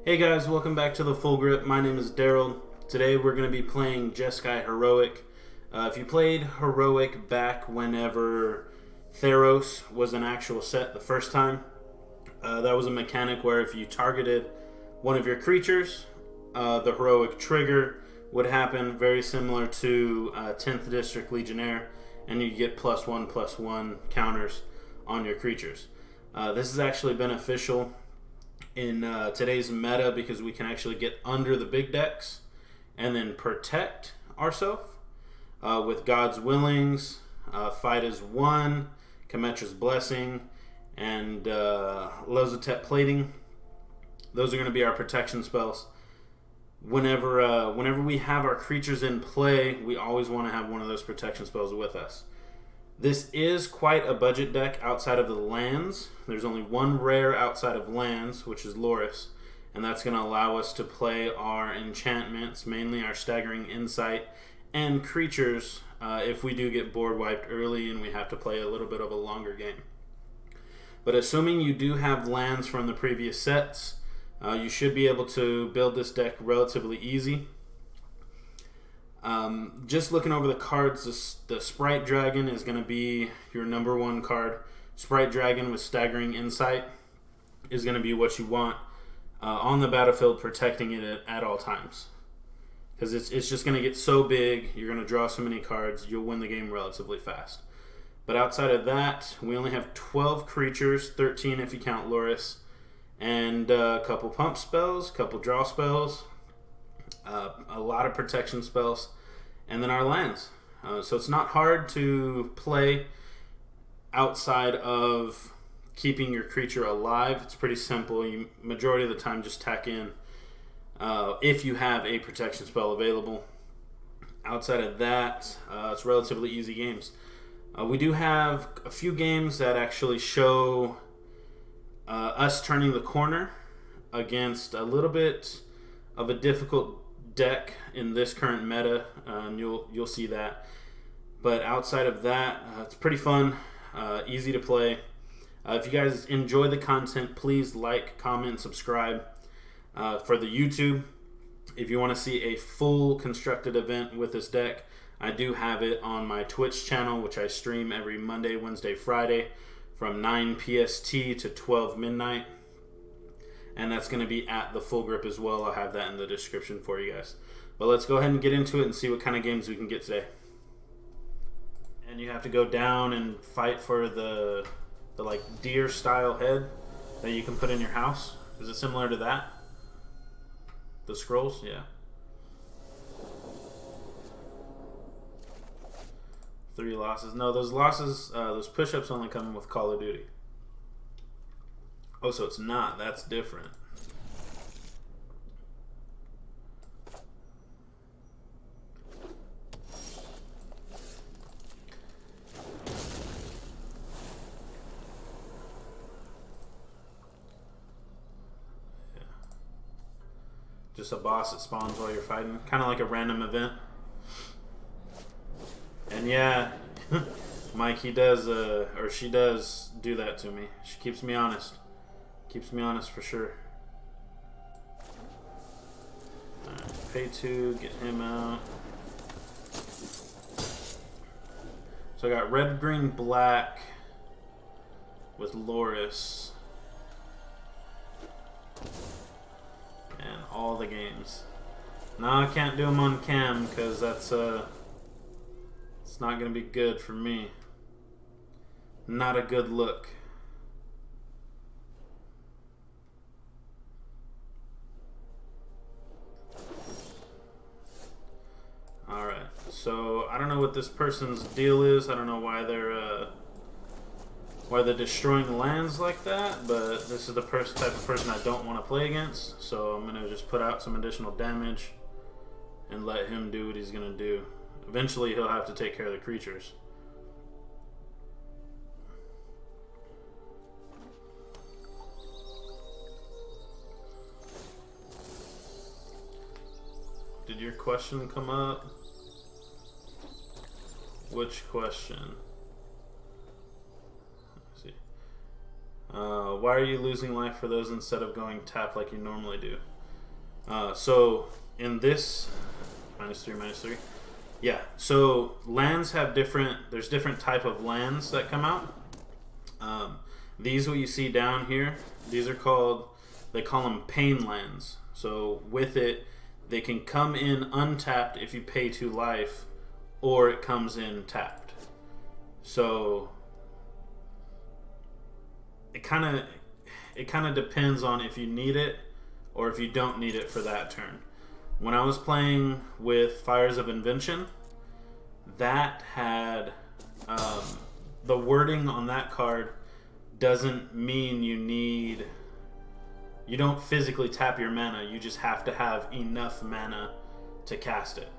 Hey guys, welcome back to the Full Grip. My name is Daryl. Today we're going to be playing Jeskai Heroic. If you played Heroic back whenever Theros was an actual set the first time, that was a mechanic where if you targeted one of your creatures, the Heroic trigger would happen, very similar to 10th District Legionnaire, and you get +1/+1 counters on your creatures. This is actually beneficial in today's meta because we can actually get under the big decks and then protect ourselves with God's Willings, Fight as One, Kemetra's Blessing, and Lozotep Plating. Those are going to be our protection spells. Whenever we have our creatures in play, we always want to have one of those protection spells with us. This is quite a budget deck outside of the lands. There's only one rare outside of lands, which is Loris, and that's going to allow us to play our enchantments, mainly our Staggering Insight, and creatures if we do get board wiped early and we have to play a little bit of a longer game. But assuming you do have lands from the previous sets, you should be able to build this deck relatively easy. Just looking over the cards, the Sprite Dragon is going to be your number one card. Sprite Dragon with Staggering Insight is going to be what you want on the battlefield, protecting it at all times. Because it's just going to get so big, you're going to draw so many cards, you'll win the game relatively fast. But outside of that, we only have 12 creatures, 13 if you count Loris, and a couple pump spells, a couple draw spells, a lot of protection spells, and then our lands. So it's not hard to play outside of keeping your creature alive. It's pretty simple. You majority of the time just tack in if you have a protection spell available. Outside of that, it's relatively easy games. We do have a few games that actually show us turning the corner against a little bit of a difficult deck in this current meta. You'll see that. But outside of that, it's pretty fun, easy to play. If you guys enjoy the content, please like, comment, subscribe. For the YouTube, if you want to see a full constructed event with this deck, I do have it on my Twitch channel, which I stream every Monday, Wednesday, Friday from 9 PST to 12 midnight. And that's going to be at the Full Grip as well. I'll have that in the description for you guys. But let's go ahead and get into it and see what kind of games we can get today. And you have to go down and fight for the like deer style head that you can put in your house. Is it similar to that? The scrolls? Yeah. 3 losses. No, those losses, those push-ups only come in with Call of Duty. Oh, so it's not. That's different. Yeah. Just a boss that spawns while you're fighting. Kind of like a random event. And yeah, Mike, he does, or she does do that to me. She keeps me honest. Keeps me honest for sure. Alright, pay 2, get him out. So I got red, green, black with Loris. And all the games. Now I can't do them on cam because that's it's not going to be good for me. Not a good look. Alright, so I don't know what this person's deal is. I don't know why they're destroying lands like that, but this is the type of person I don't want to play against. So I'm going to just put out some additional damage and let him do what he's going to do. Eventually he'll have to take care of the creatures. Did your question come up? Which question? Let's see. Why are you losing life for those instead of going tap like you normally do? So in this -3, yeah. So lands have there's different type of lands that come out. These what you see down here, these are called, they call them pain lands. So with it, they can come in untapped if you pay 2 life, or it comes in tapped. So it kind of depends on if you need it or if you don't need it for that turn. When I was playing with Fires of Invention, that had the wording on that card doesn't mean you don't physically tap your mana, you just have to have enough mana to cast it.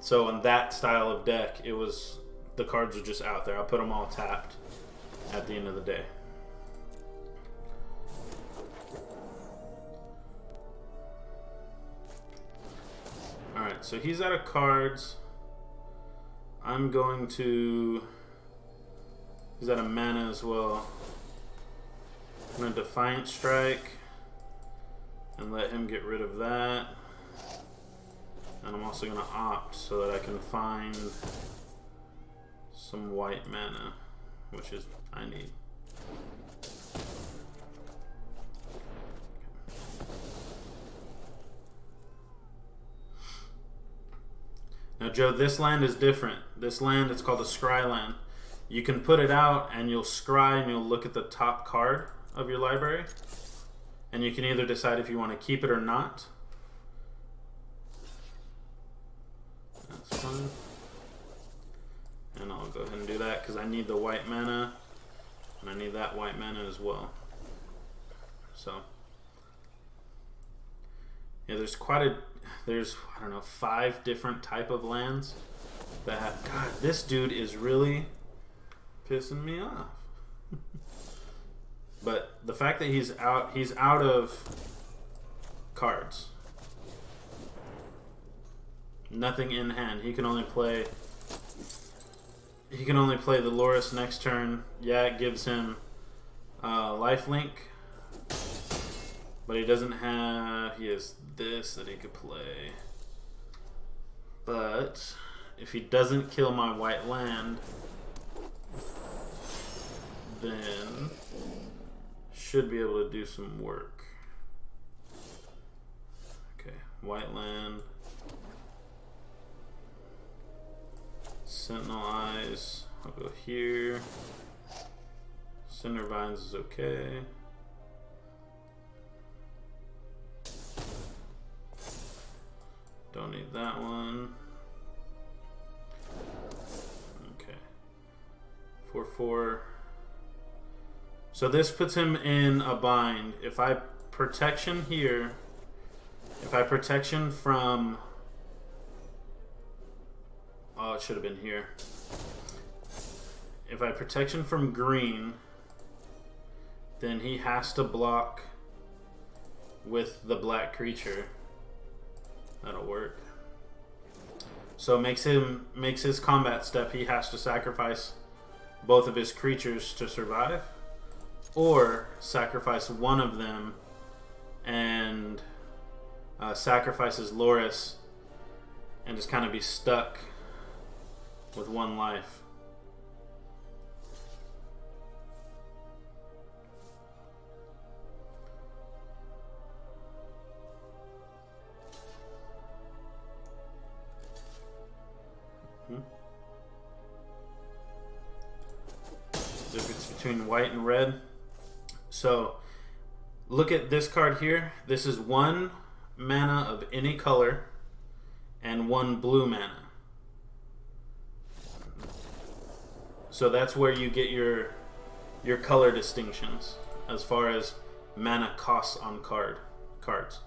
So in that style of deck, the cards are just out there. I'll put them all tapped at the end of the day. Alright, so he's out of cards. He's out of mana as well. I'm going to Defiant Strike and let him get rid of that. And I'm also going to opt so that I can find some white mana, which is I need. Now, Joe, this land is different. This land, it's called a scry land. You can put it out and you'll scry and you'll look at the top card of your library. And you can either decide if you want to keep it or not. That's fine. And I'll go ahead and do that because I need the white mana. And I need that white mana as well. So, yeah, there's I don't know, 5 different type of lands that have, God, this dude is really pissing me off. But the fact that he's out of cards. Nothing in hand. He can only play the Loris next turn. Yeah, it gives him lifelink. But he doesn't have... He has this that he could play. But if he doesn't kill my white land, then should be able to do some work. Okay, white land. Sentinel Eyes. I'll go here. Cinder Vines is okay. Don't need that one. Okay. 4/4. So this puts him in a bind. If I protection here, if I protection from... Oh, it should have been here. If I protection from green, then he has to block with the black creature. That'll work. So makes his combat step, he has to sacrifice both of his creatures to survive, or sacrifice one of them and sacrifices Loris and just kind of be stuck with 1 life. Difference between white and red. So look at this card here. This is 1 mana of any color and 1 blue mana. So that's where you get your color distinctions as far as mana costs on cards.